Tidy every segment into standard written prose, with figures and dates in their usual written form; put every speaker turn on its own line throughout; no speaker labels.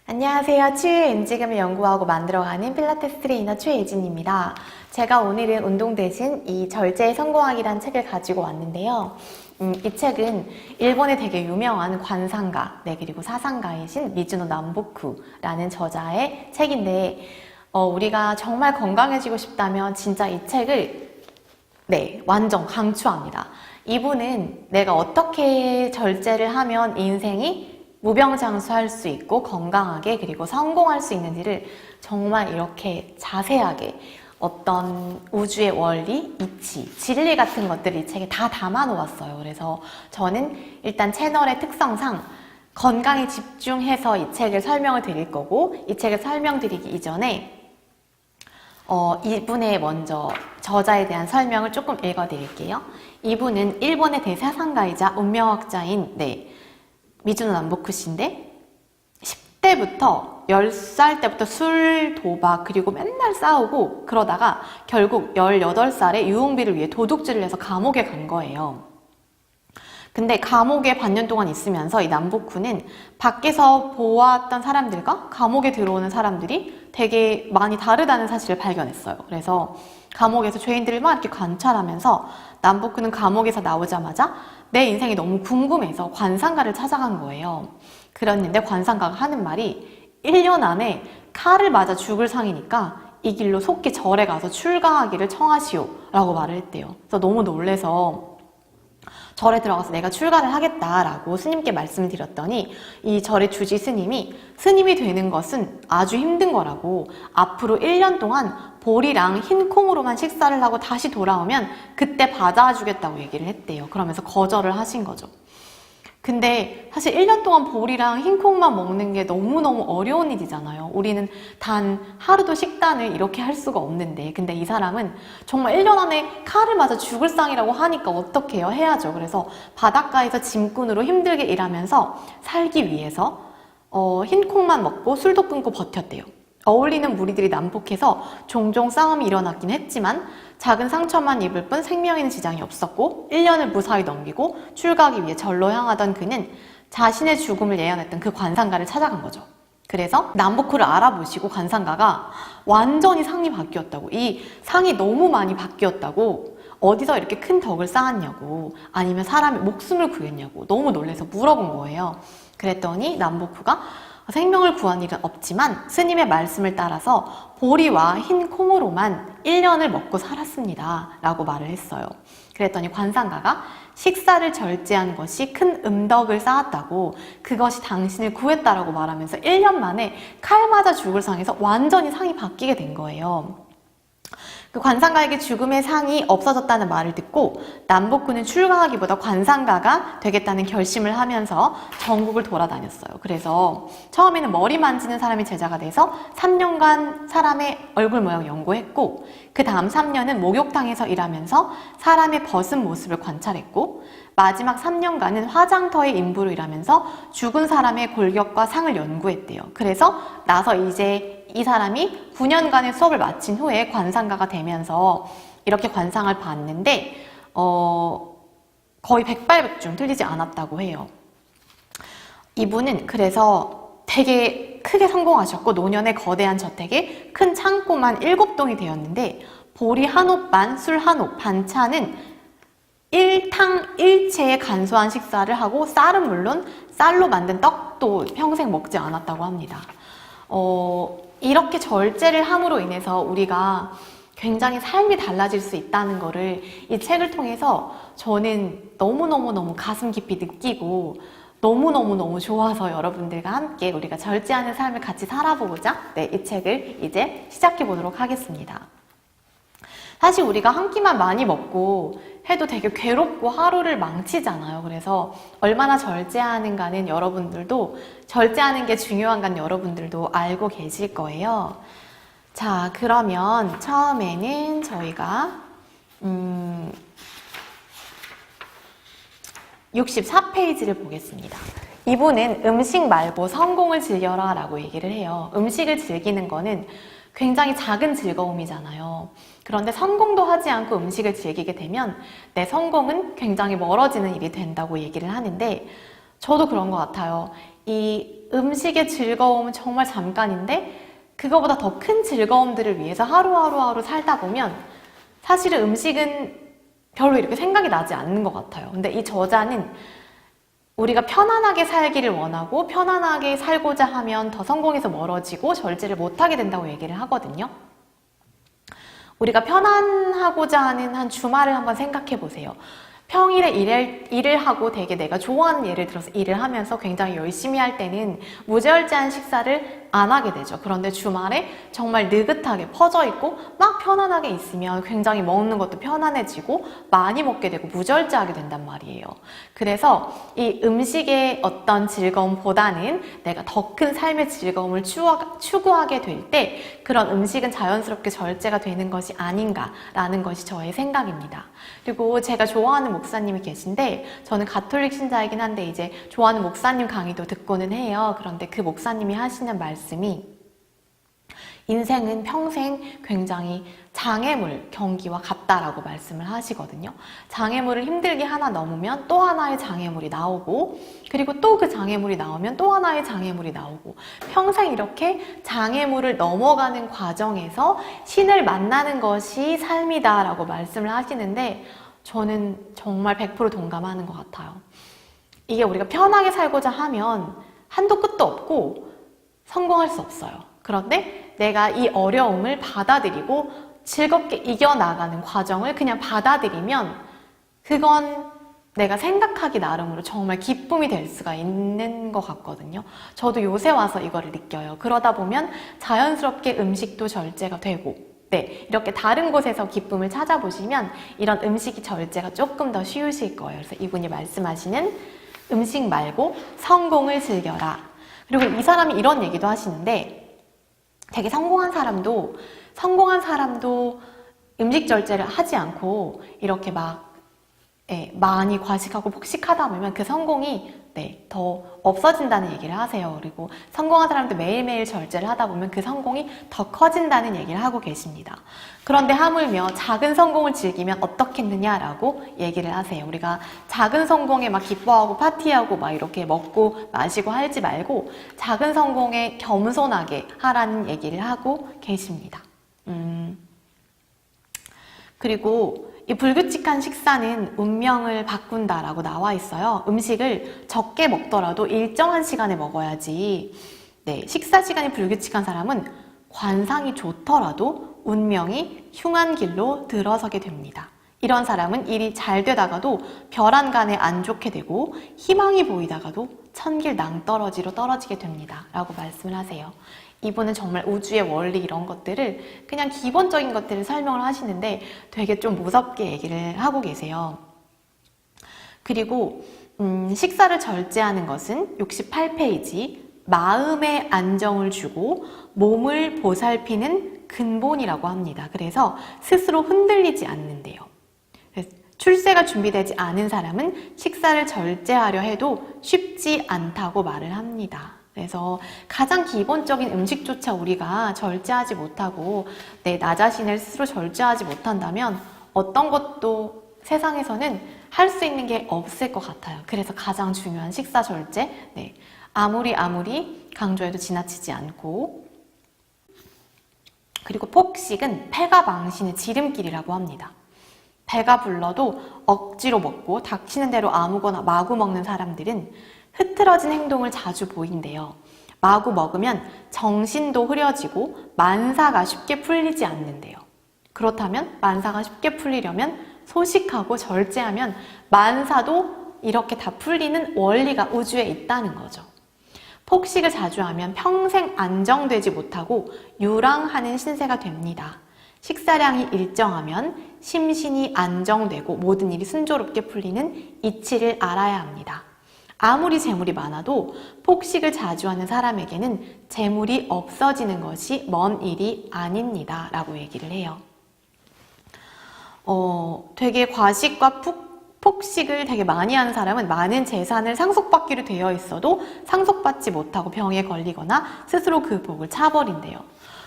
안녕하세요. 치유의 움직임을 연구하고 만들어가는 필라테스 트레이너 최예진입니다. 제가 오늘은 운동 대신 이 절제에 성공하기란 책을 가지고 왔는데요. 이 책은 일본의 되게 유명한 관상가, 그리고 사상가이신 미즈노 남보쿠라는 저자의 책인데 우리가 정말 건강해지고 싶다면 진짜 이 책을 완전 강추합니다. 이분은 내가 어떻게 절제를 하면 인생이 무병장수할 수 있고 건강하게 그리고 성공할 수 있는지를 정말 이렇게 자세하게 어떤 우주의 원리, 이치, 진리 같은 것들을 이 책에 다 담아 놓았어요. 그래서 저는 일단 채널의 특성상 건강에 집중해서 이 책을 설명을 드릴 거고, 이 책을 설명드리기 이전에 이분의 먼저 저자에 대한 설명을 조금 읽어드릴게요. 이분은 일본의 대사상가이자 운명학자인 미즈노 남보쿠 씨인데 10대부터 10살 때부터 술, 도박 그리고 맨날 싸우고 그러다가 결국 18살에 유흥비를 위해 도둑질을 해서 감옥에 간 거예요. 근데 감옥에 반년 동안 있으면서 이 남보쿠는 밖에서 보았던 사람들과 감옥에 들어오는 사람들이 되게 많이 다르다는 사실을 발견했어요. 그래서 감옥에서 죄인들을 막 이렇게 관찰하면서 남보쿠는 감옥에서 나오자마자 내 인생이 너무 궁금해서 관상가를 찾아간 거예요. 그랬는데 관상가가 하는 말이 1년 안에 칼을 맞아 죽을 상이니까 이 길로 속히 절에 가서 출가하기를 청하시오 라고 말을 했대요. 그래서 너무 놀래서 절에 들어가서 내가 출가를 하겠다라고 스님께 말씀드렸더니 이 절의 주지 스님이 되는 것은 아주 힘든 거라고, 앞으로 1년 동안 보리랑 흰 콩으로만 식사를 하고 다시 돌아오면 그때 받아주겠다고 얘기를 했대요. 그러면서 거절을 하신 거죠. 근데 사실 1년 동안 보리랑 흰 콩만 먹는 게 너무너무 어려운 일이잖아요. 우리는 단 하루도 식단을 이렇게 할 수가 없는데, 근데 이 사람은 정말 1년 안에 칼을 맞아 죽을 상이라고 하니까 어떡해요? 해야죠. 그래서 바닷가에서 짐꾼으로 힘들게 일하면서 살기 위해서 흰 콩만 먹고 술도 끊고 버텼대요. 어울리는 무리들이 난폭해서 종종 싸움이 일어났긴 했지만 작은 상처만 입을 뿐 생명에는 지장이 없었고 1년을 무사히 넘기고 출가하기 위해 절로 향하던 그는 자신의 죽음을 예언했던 그 관상가를 찾아간 거죠. 그래서 남보쿠를 알아보시고 관상가가 완전히 상이 바뀌었다고, 이 상이 너무 많이 바뀌었다고, 어디서 이렇게 큰 덕을 쌓았냐고, 아니면 사람의 목숨을 구했냐고 너무 놀라서 물어본 거예요. 그랬더니 남보쿠가 생명을 구한 일은 없지만 스님의 말씀을 따라서 보리와 흰 콩으로만 1년을 먹고 살았습니다 라고 말을 했어요. 그랬더니 관상가가 식사를 절제한 것이 큰 음덕을 쌓았다고, 그것이 당신을 구했다라고 말하면서 1년 만에 칼 맞아 죽을 상에서 완전히 상이 바뀌게 된 거예요. 그 관상가에게 죽음의 상이 없어졌다는 말을 듣고 남보쿠는 출가하기보다 관상가가 되겠다는 결심을 하면서 전국을 돌아다녔어요. 그래서 처음에는 머리 만지는 사람이 제자가 돼서 3년간 사람의 얼굴 모양 연구했고, 그 다음 3년은 목욕탕에서 일하면서 사람의 벗은 모습을 관찰했고, 마지막 3년간은 화장터의 인부로 일하면서 죽은 사람의 골격과 상을 연구했대요. 그래서 나서 이제 이 사람이 9년간의 수업을 마친 후에 관상가가 되면서 이렇게 관상을 봤는데 거의 백발백중 틀리지 않았다고 해요. 이분은 그래서 되게 크게 성공하셨고, 노년의 거대한 저택에 큰 창고만 7동이 되었는데 보리 한 옥반, 술 한 옥, 반찬은 1탕 1채의 간소한 식사를 하고 쌀은 물론 쌀로 만든 떡도 평생 먹지 않았다고 합니다. 이렇게 절제를 함으로 인해서 우리가 굉장히 삶이 달라질 수 있다는 거를 이 책을 통해서 저는 너무너무 가슴 깊이 느끼고 너무너무 좋아서 여러분들과 함께 우리가 절제하는 삶을 같이 살아보고자 이 책을 이제 시작해 보도록 하겠습니다. 사실 우리가 한 끼만 많이 먹고 해도 되게 괴롭고 하루를 망치잖아요. 그래서 얼마나 절제하는가는 여러분들도, 절제하는 게 중요한가는 여러분들도 알고 계실 거예요. 자, 그러면 처음에는 저희가 64페이지를 보겠습니다. 이분은 음식 말고 성공을 즐겨라 라고 얘기를 해요. 음식을 즐기는 거는 굉장히 작은 즐거움이잖아요. 그런데 성공도 하지 않고 음식을 즐기게 되면 내 성공은 굉장히 멀어지는 일이 된다고 얘기를 하는데, 저도 그런 것 같아요. 이 음식의 즐거움은 정말 잠깐인데 그거보다 더 큰 즐거움들을 위해서 하루하루 살다 보면 사실은 음식은 별로 이렇게 생각이 나지 않는 것 같아요. 근데 이 저자는 우리가 편안하게 살기를 원하고 편안하게 살고자 하면 더 성공에서 멀어지고 절제를 못하게 된다고 얘기를 하거든요. 우리가 편안하고자 하는 한 주말을 한번 생각해 보세요. 평일에 일을 하고 되게 내가 좋아하는, 예를 들어서 일을 하면서 굉장히 열심히 할 때는 무절제한 식사를 안 하게 되죠. 그런데 주말에 정말 느긋하게 퍼져 있고 막 편안하게 있으면 굉장히 먹는 것도 편안해지고 많이 먹게 되고 무절제하게 된단 말이에요. 그래서 이 음식의 어떤 즐거움보다는 내가 더 큰 삶의 즐거움을 추구하게 될 때 그런 음식은 자연스럽게 절제가 되는 것이 아닌가라는 것이 저의 생각입니다. 그리고 제가 좋아하는 목사님이 계신데, 저는 가톨릭 신자이긴 한데 이제 좋아하는 목사님 강의도 듣고는 해요. 그런데 그 목사님이 하시는 말씀이 인생은 평생 굉장히 장애물 경기와 같다라고 말씀을 하시거든요. 장애물을 힘들게 하나 넘으면 또 하나의 장애물이 나오고, 그리고 또 그 장애물이 나오면 또 하나의 장애물이 나오고, 평생 이렇게 장애물을 넘어가는 과정에서 신을 만나는 것이 삶이다라고 말씀을 하시는데 저는 정말 100% 동감하는 것 같아요. 이게 우리가 편하게 살고자 하면 한도 끝도 없고 성공할 수 없어요. 그런데 내가 이 어려움을 받아들이고 즐겁게 이겨나가는 과정을 그냥 받아들이면 그건 내가 생각하기 나름으로 정말 기쁨이 될 수가 있는 것 같거든요. 저도 요새 와서 이거를 느껴요. 그러다 보면 자연스럽게 음식도 절제가 되고, 네, 이렇게 다른 곳에서 기쁨을 찾아보시면 이런 음식이 절제가 조금 더 쉬우실 거예요. 그래서 이분이 말씀하시는 음식 말고 성공을 즐겨라. 그리고 이 사람이 이런 얘기도 하시는데, 되게 성공한 사람도 음식 절제를 하지 않고 이렇게 막 많이 과식하고 폭식하다 보면 그 성공이 더 없어진다는 얘기를 하세요. 그리고 성공한 사람도 매일매일 절제를 하다 보면 그 성공이 더 커진다는 얘기를 하고 계십니다. 그런데 하물며 작은 성공을 즐기면 어떻겠느냐라고 얘기를 하세요. 우리가 작은 성공에 막 기뻐하고 파티하고 막 이렇게 먹고 마시고 하지 말고 작은 성공에 겸손하게 하라는 얘기를 하고 계십니다. 그리고 이 불규칙한 식사는 운명을 바꾼다라고 나와 있어요. 음식을 적게 먹더라도 일정한 시간에 먹어야지. 네, 식사 시간이 불규칙한 사람은 관상이 좋더라도 운명이 흉한 길로 들어서게 됩니다. 이런 사람은 일이 잘 되다가도 벼랑간에 안 좋게 되고 희망이 보이다가도 천길 낭떠러지로 떨어지게 됩니다. 라고 말씀을 하세요. 이분은 정말 우주의 원리 이런 것들을 그냥 기본적인 것들을 설명을 하시는데 되게 좀 무섭게 얘기를 하고 계세요. 그리고 식사를 절제하는 것은 68페이지 마음에 안정을 주고 몸을 보살피는 근본이라고 합니다. 그래서 스스로 흔들리지 않는데요. 출세가 준비되지 않은 사람은 식사를 절제하려 해도 쉽지 않다고 말을 합니다. 그래서 가장 기본적인 음식조차 우리가 절제하지 못하고 나 자신을 스스로 절제하지 못한다면 어떤 것도 세상에서는 할 수 있는 게 없을 것 같아요. 그래서 가장 중요한 식사 절제, 아무리 강조해도 지나치지 않고, 그리고 폭식은 패가 망신의 지름길이라고 합니다. 배가 불러도 억지로 먹고 닥치는 대로 아무거나 마구 먹는 사람들은 흐트러진 행동을 자주 보인대요. 마구 먹으면 정신도 흐려지고 만사가 쉽게 풀리지 않는데요. 그렇다면 만사가 쉽게 풀리려면 소식하고 절제하면 만사도 이렇게 다 풀리는 원리가 우주에 있다는 거죠. 폭식을 자주 하면 평생 안정되지 못하고 유랑하는 신세가 됩니다. 식사량이 일정하면 심신이 안정되고 모든 일이 순조롭게 풀리는 이치를 알아야 합니다. 아무리 재물이 많아도 폭식을 자주 하는 사람에게는 재물이 없어지는 것이 먼 일이 아닙니다. 라고 얘기를 해요. 되게 과식과 폭식을 되게 많이 하는 사람은 많은 재산을 상속받기로 되어 있어도 상속받지 못하고 병에 걸리거나 스스로 그 복을 차버린대요.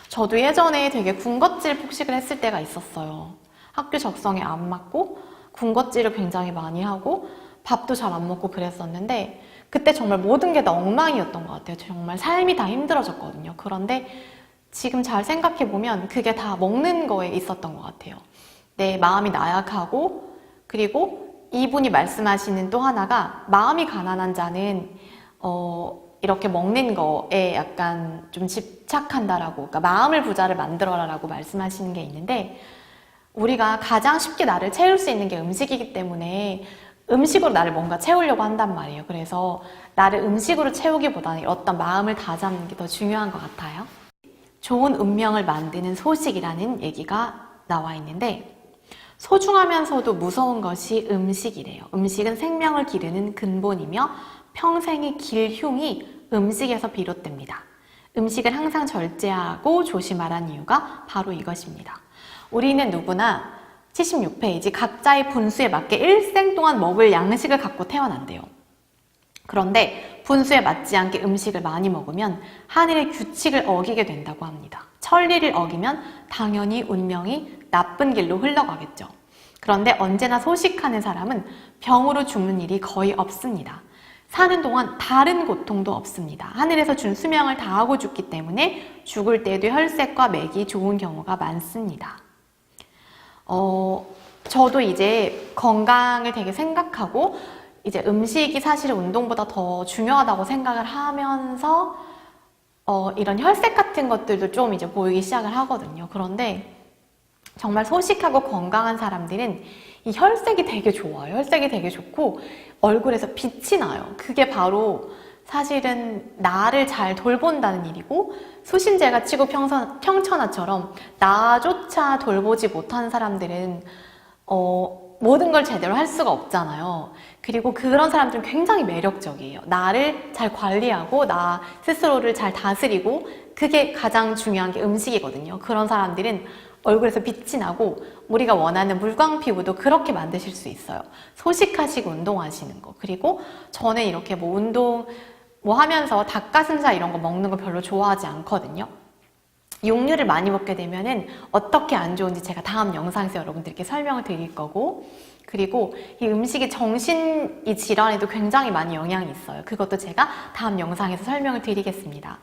저도 예전에 되게 군것질 폭식을 했을 때가 있었어요. 학교 적성에 안 맞고 군것질을 굉장히 많이 하고 밥도 잘 안 먹고 그랬었는데 그때 정말 모든 게 다 엉망이었던 것 같아요. 정말 삶이 다 힘들어졌거든요. 그런데 지금 잘 생각해보면 그게 다 먹는 거에 있었던 것 같아요. 내 마음이 나약하고, 그리고 이분이 말씀하시는 또 하나가 마음이 가난한 자는 이렇게 먹는 거에 약간 좀 집착한다라고, 그러니까 마음을 부자를 만들어라라고 말씀하시는 게 있는데, 우리가 가장 쉽게 나를 채울 수 있는 게 음식이기 때문에 음식으로 나를 뭔가 채우려고 한단 말이에요. 그래서 나를 음식으로 채우기보다는 어떤 마음을 다잡는 게 더 중요한 것 같아요. 좋은 운명을 만드는 소식이라는 얘기가 나와 있는데, 소중하면서도 무서운 것이 음식이래요. 음식은 생명을 기르는 근본이며 평생의 길흉이 음식에서 비롯됩니다. 음식을 항상 절제하고 조심하라는 이유가 바로 이것입니다. 우리는 누구나 76페이지 각자의 분수에 맞게 일생 동안 먹을 양식을 갖고 태어난대요. 그런데 분수에 맞지 않게 음식을 많이 먹으면 하늘의 규칙을 어기게 된다고 합니다. 천리를 어기면 당연히 운명이 나쁜 길로 흘러가겠죠. 그런데 언제나 소식하는 사람은 병으로 죽는 일이 거의 없습니다. 사는 동안 다른 고통도 없습니다. 하늘에서 준 수명을 다하고 죽기 때문에 죽을 때에도 혈색과 맥이 좋은 경우가 많습니다. 저도 이제 건강을 되게 생각하고 이제 음식이 사실 운동보다 더 중요하다고 생각을 하면서 이런 혈색 같은 것들도 좀 이제 보이기 시작을 하거든요. 그런데 정말 소식하고 건강한 사람들은 이 혈색이 되게 좋아요. 혈색이 되게 좋고 얼굴에서 빛이 나요. 그게 바로 사실은 나를 잘 돌본다는 일이고, 수신제가 치고 평천하처럼 나조차 돌보지 못하는 사람들은 모든 걸 제대로 할 수가 없잖아요. 그리고 그런 사람들은 굉장히 매력적이에요. 나를 잘 관리하고 나 스스로를 잘 다스리고, 그게 가장 중요한 게 음식이거든요. 그런 사람들은 얼굴에서 빛이 나고 우리가 원하는 물광 피부도 그렇게 만드실 수 있어요. 소식하시고 운동하시는 거. 그리고 저는 이렇게 운동 하면서 닭가슴살 이런 거 먹는 거 별로 좋아하지 않거든요. 육류를 많이 먹게 되면은 어떻게 안 좋은지 제가 다음 영상에서 여러분들께 설명을 드릴 거고, 그리고 이 음식이 정신이 질환에도 굉장히 많이 영향이 있어요. 그것도 제가 다음 영상에서 설명을 드리겠습니다.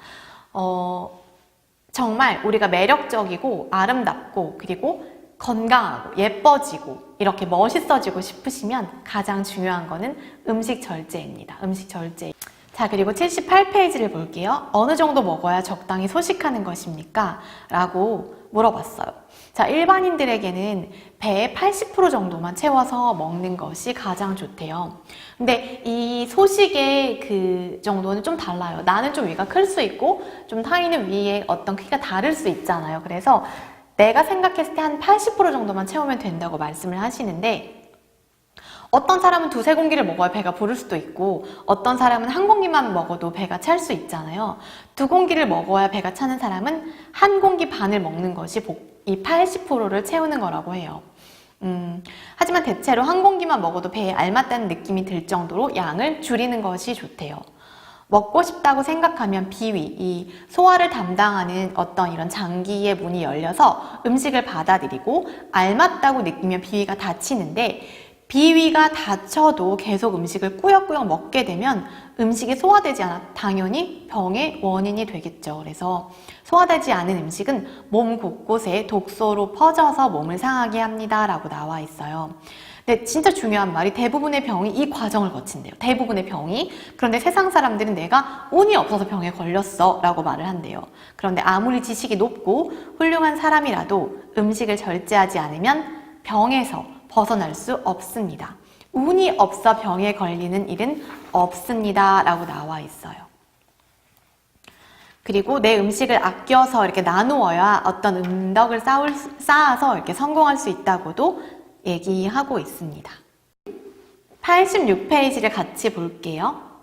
정말 우리가 매력적이고 아름답고 그리고 건강하고 예뻐지고 이렇게 멋있어지고 싶으시면 가장 중요한 거는 음식 절제입니다. 음식 절제. 자, 그리고 78페이지를 볼게요. 어느 정도 먹어야 적당히 소식하는 것입니까? 라고 물어봤어요. 자, 일반인들에게는 배의 80% 정도만 채워서 먹는 것이 가장 좋대요. 근데 이 소식의 그 정도는 좀 달라요. 나는 좀 위가 클 수 있고 좀 타인은 위의 어떤 크기가 다를 수 있잖아요. 그래서 내가 생각했을 때 한 80% 정도만 채우면 된다고 말씀을 하시는데, 어떤 사람은 두세 공기를 먹어야 배가 부를 수도 있고, 어떤 사람은 한 공기만 먹어도 배가 찰 수 있잖아요. 두 공기를 먹어야 배가 차는 사람은 한 공기 반을 먹는 것이 이 80%를 채우는 거라고 해요. 하지만 대체로 한 공기만 먹어도 배에 알맞다는 느낌이 들 정도로 양을 줄이는 것이 좋대요. 먹고 싶다고 생각하면 비위, 이 소화를 담당하는 어떤 이런 장기의 문이 열려서 음식을 받아들이고, 알맞다고 느끼면 비위가 닫히는데, 비위가 닫혀도 계속 음식을 꾸역꾸역 먹게 되면 음식이 소화되지 않아 당연히 병의 원인이 되겠죠. 그래서 소화되지 않은 음식은 몸 곳곳에 독소로 퍼져서 몸을 상하게 합니다. 라고 나와 있어요. 근데 진짜 중요한 말이, 대부분의 병이 이 과정을 거친대요. 대부분의 병이. 그런데 세상 사람들은 내가 운이 없어서 병에 걸렸어 라고 말을 한대요. 그런데 아무리 지식이 높고 훌륭한 사람이라도 음식을 절제하지 않으면 병에서 벗어날 수 없습니다. 운이 없어 병에 걸리는 일은 없습니다. 라고 나와 있어요. 그리고 내 음식을 아껴서 이렇게 나누어야 어떤 은덕을 쌓아서 이렇게 성공할 수 있다고도 얘기하고 있습니다. 86페이지를 같이 볼게요.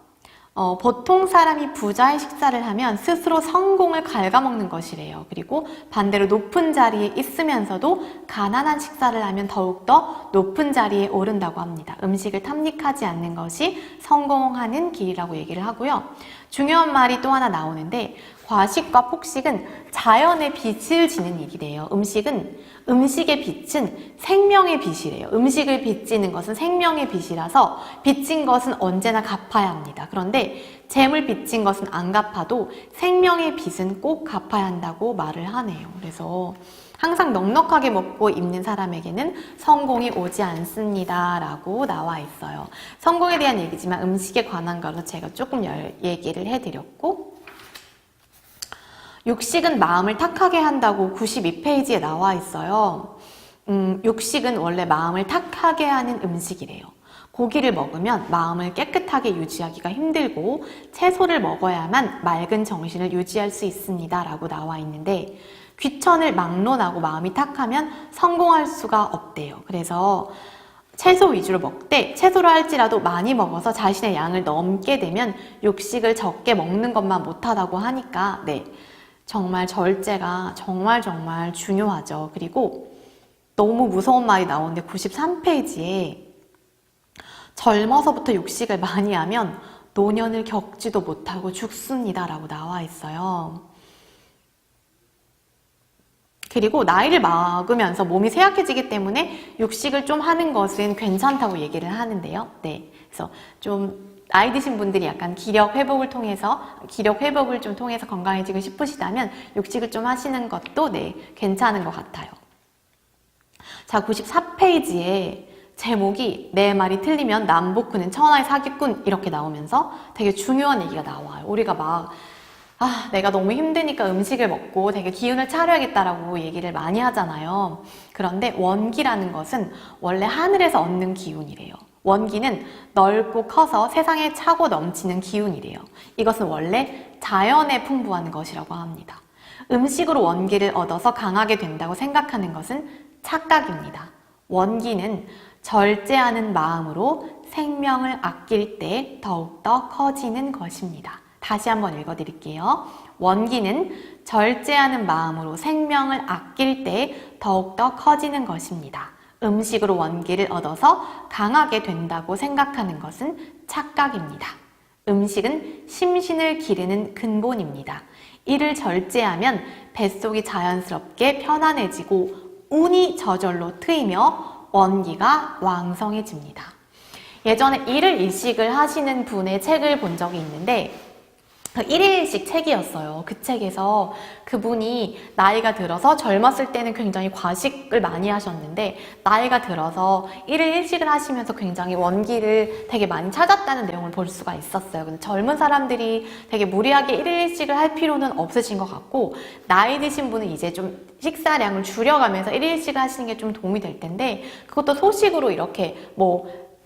보통 사람이 부자의 식사를 하면 스스로 성공을 갉아먹는 것이래요. 그리고 반대로 높은 자리에 있으면서도 가난한 식사를 하면 더욱더 높은 자리에 오른다고 합니다. 음식을 탐닉하지 않는 것이 성공하는 길이라고 얘기를 하고요. 중요한 말이 또 하나 나오는데, 과식과 폭식은 자연의 빛을 지는 일이래요. 음식의 빛은 생명의 빛이래요. 음식을 빚지는 것은 생명의 빛이라서 빚진 것은 언제나 갚아야 합니다. 그런데 재물 빚진 것은 안 갚아도 생명의 빚은 꼭 갚아야 한다고 말을 하네요. 그래서 항상 넉넉하게 먹고 입는 사람에게는 성공이 오지 않습니다 라고 나와 있어요. 성공에 대한 얘기지만 음식에 관한 거로 제가 조금 얘기를 해드렸고, 육식은 마음을 탁하게 한다고 92페이지에 나와 있어요. 육식은 원래 마음을 탁하게 하는 음식이래요. 고기를 먹으면 마음을 깨끗하게 유지하기가 힘들고 채소를 먹어야만 맑은 정신을 유지할 수 있습니다 라고 나와 있는데, 귀천을 막론하고 마음이 탁하면 성공할 수가 없대요. 그래서 채소 위주로 먹되 채소를 할지라도 많이 먹어서 자신의 양을 넘게 되면 육식을 적게 먹는 것만 못하다고 하니까 정말 절제가 정말 중요하죠. 그리고 너무 무서운 말이 나오는데 93페이지에 젊어서부터 육식을 많이 하면 노년을 겪지도 못하고 죽습니다 라고 나와 있어요. 그리고 나이를 먹으면서 몸이 쇠약해지기 때문에 육식을 좀 하는 것은 괜찮다고 얘기를 하는데요. 그래서 좀 나이 드신 분들이 약간 기력 회복을 좀 통해서 건강해지고 싶으시다면 육식을 좀 하시는 것도 괜찮은 것 같아요. 자, 94페이지에 제목이 내 말이 틀리면 남복훈은 천하의 사기꾼 이렇게 나오면서 되게 중요한 얘기가 나와요. 우리가 내가 너무 힘드니까 음식을 먹고 되게 기운을 차려야겠다라고 얘기를 많이 하잖아요. 그런데 원기라는 것은 원래 하늘에서 얻는 기운이래요. 원기는 넓고 커서 세상에 차고 넘치는 기운이래요. 이것은 원래 자연에 풍부한 것이라고 합니다. 음식으로 원기를 얻어서 강하게 된다고 생각하는 것은 착각입니다. 원기는 절제하는 마음으로 생명을 아낄 때 더욱더 커지는 것입니다. 다시 한번 읽어드릴게요. 원기는 절제하는 마음으로 생명을 아낄 때 더욱더 커지는 것입니다. 음식으로 원기를 얻어서 강하게 된다고 생각하는 것은 착각입니다. 음식은 심신을 기르는 근본입니다. 이를 절제하면 뱃속이 자연스럽게 편안해지고 운이 저절로 트이며 원기가 왕성해집니다. 예전에 일을 일식을 하시는 분의 책을 본 적이 있는데 일일식 책이었어요. 그 책에서 그분이 나이가 들어서 젊었을 때는 굉장히 과식을 많이 하셨는데 나이가 들어서 일일식을 하시면서 굉장히 원기를 되게 많이 찾았다는 내용을 볼 수가 있었어요. 근데 젊은 사람들이 되게 무리하게 일일식을 할 필요는 없으신 것 같고, 나이 드신 분은 이제 좀 식사량을 줄여가면서 일일식을 하시는 게 좀 도움이 될 텐데, 그것도 소식으로 이렇게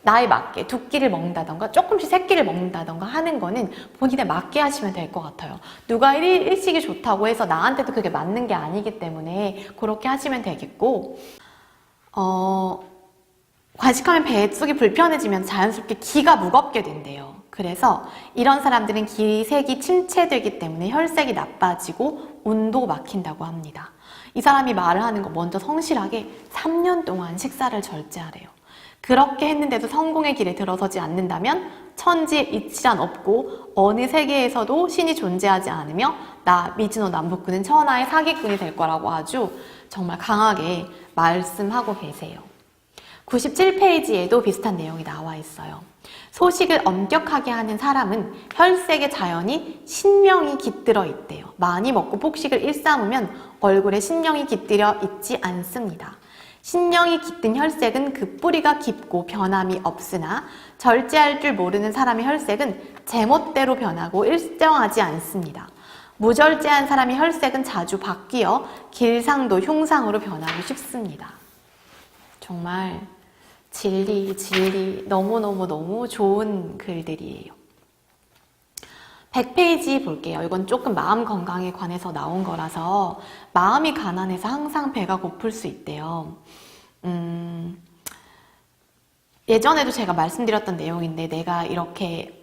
나에 맞게 두 끼를 먹는다던가 조금씩 세 끼를 먹는다던가 하는 거는 본인에 맞게 하시면 될 것 같아요. 누가 일식이 좋다고 해서 나한테도 그게 맞는 게 아니기 때문에 그렇게 하시면 되겠고, 과식하면 뱃속이 불편해지면 자연스럽게 기가 무겁게 된대요. 그래서 이런 사람들은 기색이 침체되기 때문에 혈색이 나빠지고 운도 막힌다고 합니다. 이 사람이 말을 하는 거 먼저 성실하게 3년 동안 식사를 절제하래요. 그렇게 했는데도 성공의 길에 들어서지 않는다면 천지에 이치란 없고 어느 세계에서도 신이 존재하지 않으며 미즈노 남북군은 천하의 사기꾼이 될 거라고 아주 정말 강하게 말씀하고 계세요. 97페이지에도 비슷한 내용이 나와 있어요. 소식을 엄격하게 하는 사람은 혈색의 자연이 신명이 깃들어 있대요. 많이 먹고 폭식을 일삼으면 얼굴에 신명이 깃들어 있지 않습니다. 신명이 깃든 혈색은 그 뿌리가 깊고 변함이 없으나 절제할 줄 모르는 사람의 혈색은 제멋대로 변하고 일정하지 않습니다. 무절제한 사람의 혈색은 자주 바뀌어 길상도 흉상으로 변하기 쉽습니다. 정말 진리 너무 좋은 글들이에요. 100페이지 볼게요. 이건 조금 마음 건강에 관해서 나온 거라서 마음이 가난해서 항상 배가 고플 수 있대요. 예전에도 제가 말씀드렸던 내용인데, 내가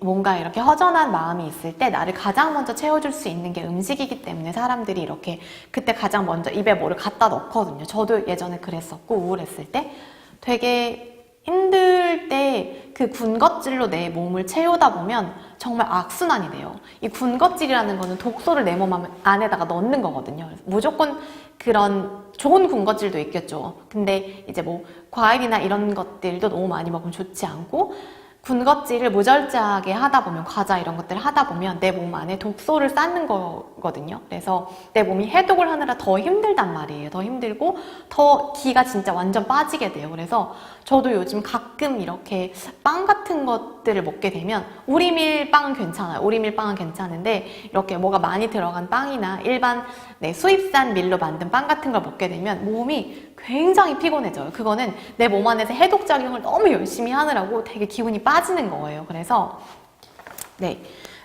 뭔가 이렇게 허전한 마음이 있을 때 나를 가장 먼저 채워줄 수 있는 게 음식이기 때문에 사람들이 이렇게 그때 가장 먼저 입에 뭐를 갖다 넣거든요. 저도 예전에 그랬었고, 우울했을 때 되게 힘들 때 그 군것질로 내 몸을 채우다 보면 정말 악순환이 돼요. 이 군것질이라는 거는 독소를 내 몸 안에다가 넣는 거거든요. 무조건 그런 좋은 군것질도 있겠죠. 근데 이제 뭐 과일이나 이런 것들도 너무 많이 먹으면 좋지 않고, 군것질을 무절제하게 하다 보면, 과자 이런 것들을 하다 보면 내 몸 안에 독소를 쌓는 거거든요. 그래서 내 몸이 해독을 하느라 더 힘들단 말이에요. 더 힘들고 더 기가 진짜 완전 빠지게 돼요. 그래서 저도 요즘 가끔 이렇게 빵 같은 것들을 먹게 되면, 우리밀 빵은 괜찮아요. 우리밀 빵은 괜찮은데 이렇게 뭐가 많이 들어간 빵이나 일반 수입산 밀로 만든 빵 같은 걸 먹게 되면 몸이 굉장히 피곤해져요. 그거는 내 몸 안에서 해독작용을 너무 열심히 하느라고 되게 기운이 빠지는 거예요. 그래서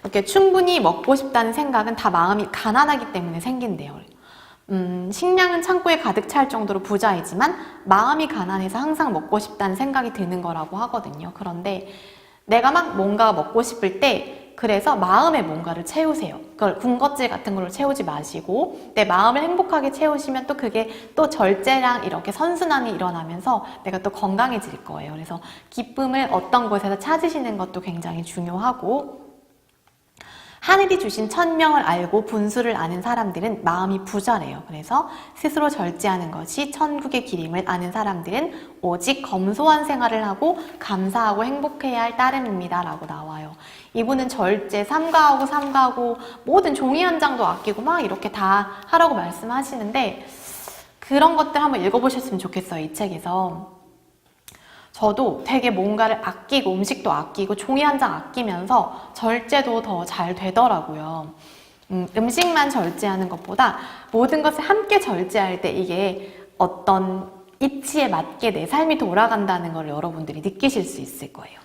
이렇게 충분히 먹고 싶다는 생각은 다 마음이 가난하기 때문에 생긴대요. 식량은 창고에 가득 찰 정도로 부자이지만 마음이 가난해서 항상 먹고 싶다는 생각이 드는 거라고 하거든요. 그런데 내가 막 뭔가 먹고 싶을 때, 그래서 마음에 뭔가를 채우세요. 그걸 군것질 같은 걸로 채우지 마시고 내 마음을 행복하게 채우시면 또 그게 또 절제랑 이렇게 선순환이 일어나면서 내가 또 건강해질 거예요. 그래서 기쁨을 어떤 곳에서 찾으시는 것도 굉장히 중요하고, 하늘이 주신 천명을 알고 분수를 아는 사람들은 마음이 부자래요. 그래서 스스로 절제하는 것이 천국의 길임을 아는 사람들은 오직 검소한 생활을 하고 감사하고 행복해야 할 따름입니다 라고 나와요. 이분은 절제, 삼가하고 삼가하고 모든 종이 한 장도 아끼고 막 이렇게 다 하라고 말씀하시는데, 그런 것들 한번 읽어보셨으면 좋겠어요. 이 책에서. 저도 되게 뭔가를 아끼고 음식도 아끼고 종이 한 장 아끼면서 절제도 더 잘 되더라고요. 음식만 절제하는 것보다 모든 것을 함께 절제할 때 이게 어떤 이치에 맞게 내 삶이 돌아간다는 걸 여러분들이 느끼실 수 있을 거예요.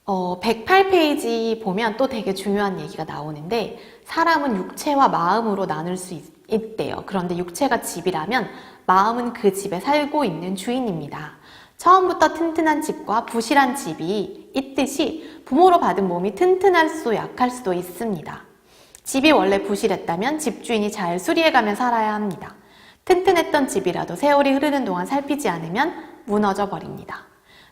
108페이지 보면 또 되게 중요한 얘기가 나오는데, 사람은 육체와 마음으로 나눌 수 있대요. 그런데 육체가 집이라면 마음은 그 집에 살고 있는 주인입니다. 처음부터 튼튼한 집과 부실한 집이 있듯이 부모로 받은 몸이 튼튼할 수도 약할 수도 있습니다. 집이 원래 부실했다면 집주인이 잘 수리해가며 살아야 합니다. 튼튼했던 집이라도 세월이 흐르는 동안 살피지 않으면 무너져 버립니다.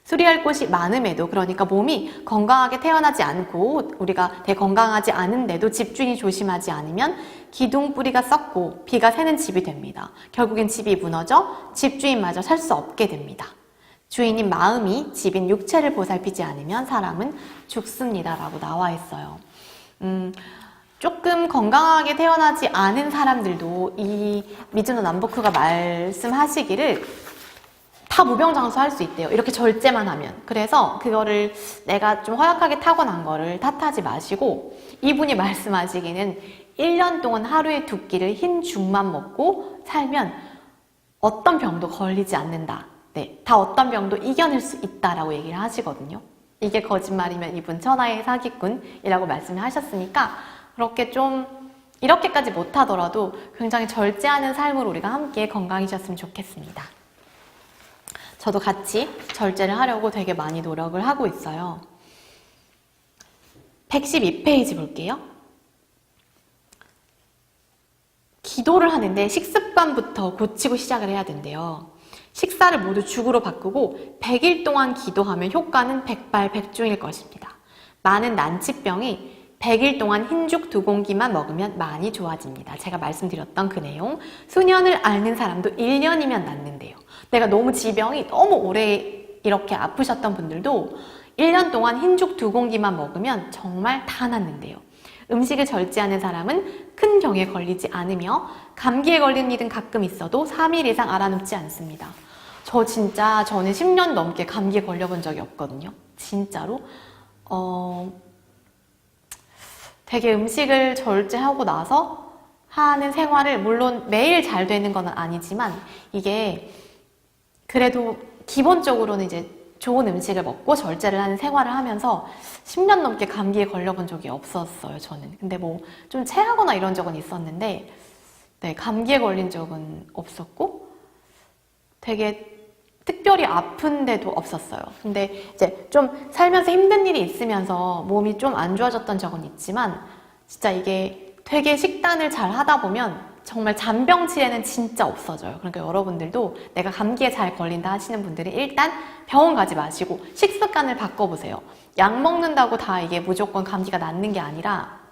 수리할 곳이 많음에도, 그러니까 몸이 건강하게 태어나지 않고 우리가 되게 건강하지 않은데도 집주인이 조심하지 않으면 기둥 뿌리가 썩고 비가 새는 집이 됩니다. 결국엔 집이 무너져 집주인마저 살 수 없게 됩니다. 주인인 마음이 집인 육체를 보살피지 않으면 사람은 죽습니다 라고 나와 있어요. 조금 건강하게 태어나지 않은 사람들도 이 미즈노 남보쿠가 말씀하시기를 다 무병장수 할 수 있대요. 이렇게 절제만 하면. 그래서 그거를 내가 좀 허약하게 타고난 거를 탓하지 마시고, 이분이 말씀하시기는 1년 동안 하루에 2끼를 흰 죽만 먹고 살면 어떤 병도 걸리지 않는다. 다 어떤 병도 이겨낼 수 있다라고 얘기를 하시거든요. 이게 거짓말이면 이분 천하의 사기꾼이라고 말씀을 하셨으니까, 그렇게 좀 이렇게까지 못하더라도 굉장히 절제하는 삶으로 우리가 함께 건강해졌으면 좋겠습니다. 저도 같이 절제를 하려고 되게 많이 노력을 하고 있어요. 112페이지 볼게요. 기도를 하는데 식습관부터 고치고 시작을 해야 된대요. 식사를 모두 죽으로 바꾸고 100일 동안 기도하면 효과는 백발백중일 것입니다. 많은 난치병이 100일 동안 흰죽 2공기만 먹으면 많이 좋아집니다. 제가 말씀드렸던 그 내용, 수년을 앓는 사람도 1년이면 낫는데요. 내가 너무 지병이 너무 오래 이렇게 아프셨던 분들도 1년 동안 흰죽 2공기만 먹으면 정말 다 낫는데요. 음식을 절제하는 사람은 큰 병에 걸리지 않으며 감기에 걸린 일은 가끔 있어도 3일 이상 알아눕지 않습니다. 저는 10년 넘게 감기에 걸려본 적이 없거든요. 진짜로. 되게 음식을 절제하고 나서 하는 생활을, 물론 매일 잘 되는 건 아니지만 이게 그래도 기본적으로는 이제 좋은 음식을 먹고 절제를 하는 생활을 하면서 10년 넘게 감기에 걸려본 적이 없었어요, 저는. 근데 뭐 좀 체하거나 이런 적은 있었는데, 감기에 걸린 적은 없었고, 되게 특별히 아픈데도 없었어요. 근데 이제 좀 살면서 힘든 일이 있으면서 몸이 좀 안 좋아졌던 적은 있지만, 진짜 이게 되게 식단을 잘 하다 보면 정말 잔병치레는 진짜 없어져요. 그러니까 여러분들도 내가 감기에 잘 걸린다 하시는 분들은 일단 병원 가지 마시고 식습관을 바꿔보세요. 약 먹는다고 다 이게 무조건 감기가 낫는 게 아니라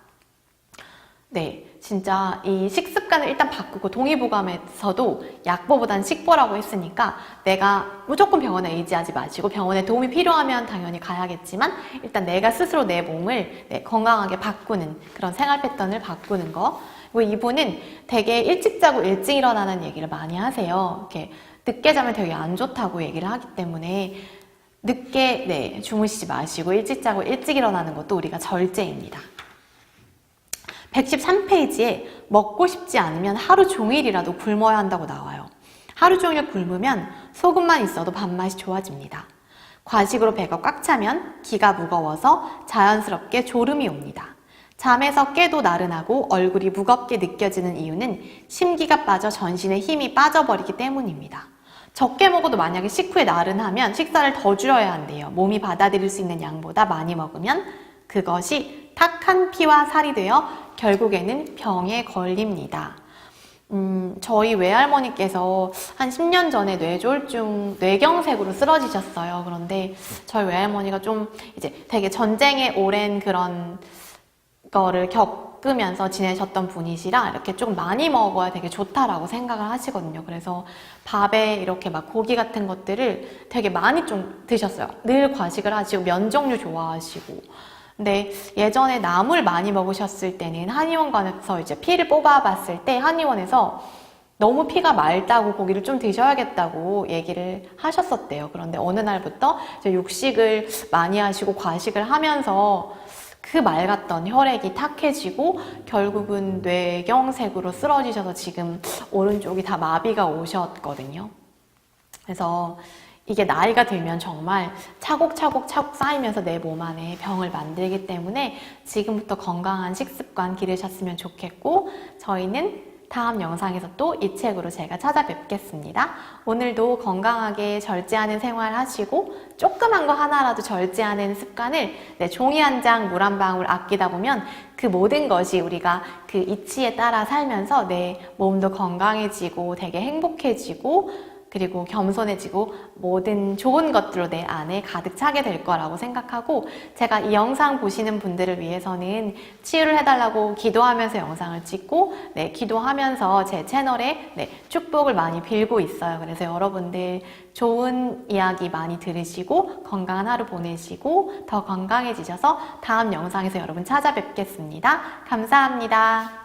네, 진짜 이 식습관을 일단 바꾸고 동의보감에서도 약보보단 식보라고 했으니까 내가 무조건 병원에 의지하지 마시고 병원에 도움이 필요하면 당연히 가야겠지만 일단 내가 스스로 내 몸을 건강하게 바꾸는 그런 생활 패턴을 바꾸는 거. 그리고 이분은 되게 일찍 자고 일찍 일어나는 얘기를 많이 하세요. 이렇게 늦게 자면 되게 안 좋다고 얘기를 하기 때문에 늦게 주무시지 마시고 일찍 자고 일찍 일어나는 것도 우리가 절제입니다. 113페이지에 먹고 싶지 않으면 하루 종일이라도 굶어야 한다고 나와요. 하루 종일 굶으면 소금만 있어도 밥맛이 좋아집니다. 과식으로 배가 꽉 차면 기가 무거워서 자연스럽게 졸음이 옵니다. 잠에서 깨도 나른하고 얼굴이 무겁게 느껴지는 이유는 심기가 빠져 전신에 힘이 빠져버리기 때문입니다. 적게 먹어도 만약에 식후에 나른하면 식사를 더 줄여야 한대요. 몸이 받아들일 수 있는 양보다 많이 먹으면 그것이 탁한 피와 살이 되어 결국에는 병에 걸립니다. 저희 외할머니께서 한 10년 전에 뇌졸중, 뇌경색으로 쓰러지셨어요. 그런데 저희 외할머니가 좀 이제 되게 전쟁에 오랜 그런 거를 겪으면서 지내셨던 분이시라 이렇게 조금 많이 먹어야 되게 좋다라고 생각을 하시거든요. 그래서 밥에 이렇게 막 고기 같은 것들을 되게 많이 좀 드셨어요. 늘 과식을 하시고 면 종류 좋아하시고. 근데 예전에 나물 많이 먹으셨을 때는 한의원 가서 이제 피를 뽑아봤을 때 한의원에서 너무 피가 맑다고 고기를 좀 드셔야겠다고 얘기를 하셨었대요. 그런데 어느 날부터 이제 육식을 많이 하시고 과식을 하면서 그 맑았던 혈액이 탁해지고 결국은 뇌경색으로 쓰러지셔서 지금 오른쪽이 다 마비가 오셨거든요. 그래서 이게 나이가 들면 정말 차곡차곡 쌓이면서 내 몸 안에 병을 만들기 때문에 지금부터 건강한 식습관 기르셨으면 좋겠고 저희는 다음 영상에서 또 이 책으로 제가 찾아뵙겠습니다. 오늘도 건강하게 절제하는 생활 하시고 조그만 거 하나라도 절제하는 습관을 종이 한 장, 물 한 방울 아끼다 보면 그 모든 것이 우리가 그 이치에 따라 살면서 내 몸도 건강해지고 되게 행복해지고 그리고 겸손해지고 모든 좋은 것들로 내 안에 가득 차게 될 거라고 생각하고 제가 이 영상 보시는 분들을 위해서는 치유를 해달라고 기도하면서 영상을 찍고 기도하면서 제 채널에 축복을 많이 빌고 있어요. 그래서 여러분들 좋은 이야기 많이 들으시고 건강한 하루 보내시고 더 건강해지셔서 다음 영상에서 여러분 찾아뵙겠습니다. 감사합니다.